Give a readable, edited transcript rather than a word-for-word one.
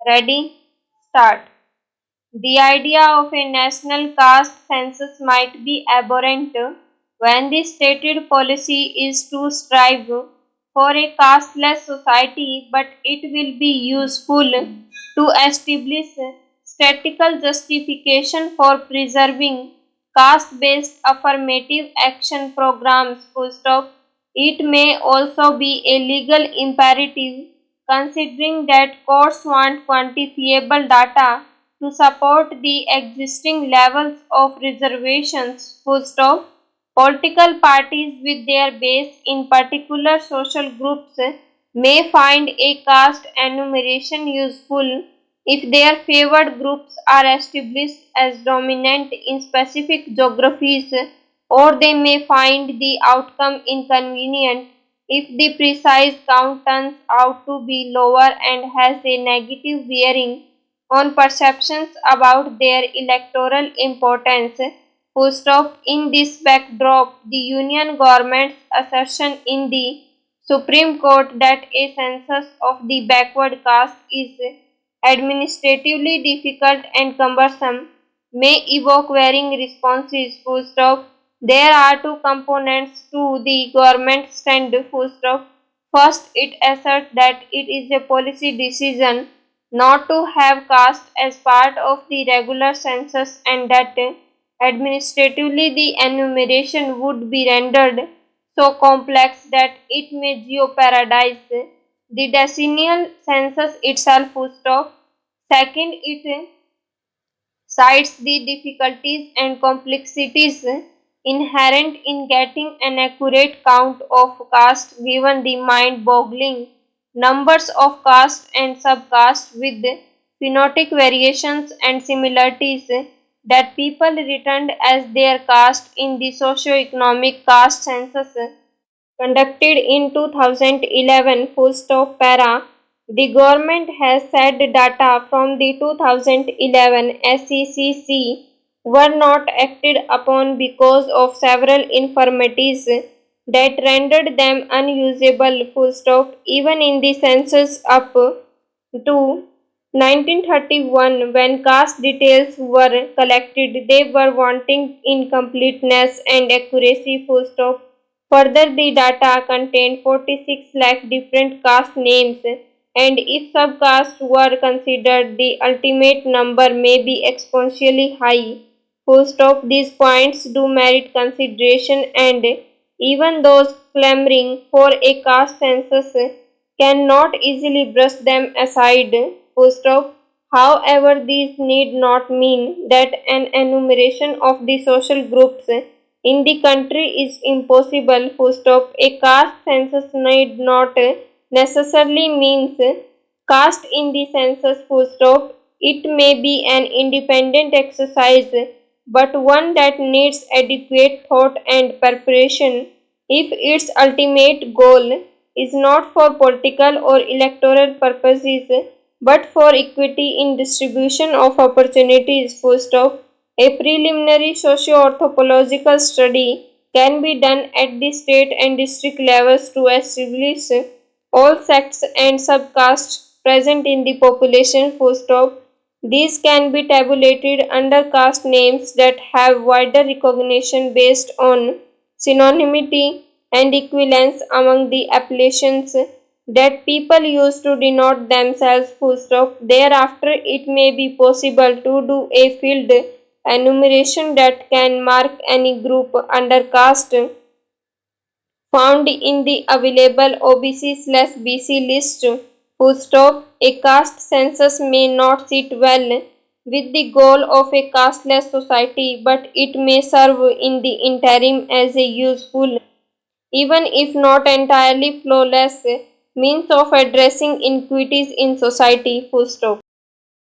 Ready? Start. The idea of a national caste census might be abhorrent when the stated policy is to strive for a casteless society, but it will be useful to establish statistical justification for preserving caste-based affirmative action programs. Full stop. It may also be a legal imperative considering that courts want quantifiable data to support the existing levels of reservations. Full stop. Political parties with their base in particular social groups may find a caste enumeration useful if their favored groups are established as dominant in specific geographies, or they may find the outcome inconvenient if the precise count turns out to be lower and has a negative bearing on perceptions about their electoral importance. Full stop. In this backdrop, the Union government's assertion in the Supreme Court that a census of the backward caste is administratively difficult and cumbersome may evoke varying responses. Full stop. There are two components to the government stand. Full stop. First, it asserts that it is a policy decision not to have caste as part of the regular census and that administratively the enumeration would be rendered so complex that it may jeopardize the decennial census itself. Full stop. Second, it cites the difficulties and complexities inherent in getting an accurate count of caste given the mind-boggling numbers of caste and subcaste with phonetic variations and similarities that people returned as their caste in the socio-economic caste census conducted in 2011. Full stop. Para. The government has said data from the 2011 SECC were not acted upon because of several infirmities that rendered them unusable. Full stop. Even in the census up to 1931, when caste details were collected, they were wanting in completeness and accuracy. Full stop. Further, the data contained 46 lakh different caste names, and if subcastes were considered, the ultimate number may be exponentially high. Full stop. These points do merit consideration, and even those clamoring for a caste census cannot easily brush them aside. Full stop. However, these need not mean that an enumeration of the social groups in the country is impossible. Full stop. A caste census need not necessarily means caste in the census. Full stop. It may be an independent exercise, but one that needs adequate thought and preparation if its ultimate goal is not for political or electoral purposes but for equity in distribution of opportunities. Full stop. A preliminary socio-anthropological study can be done at the state and district levels to establish all sects and subcastes present in the population. Full stop. These can be tabulated under caste names that have wider recognition based on synonymity and equivalence among the appellations that people use to denote themselves. Full stop. Thereafter, it may be possible to do a field enumeration that can mark any group under caste found in the available OBC/BC list. Full stop. A caste census may not sit well with the goal of a casteless society, but it may serve in the interim as a useful, even if not entirely flawless, means of addressing inequities in society. Full stop.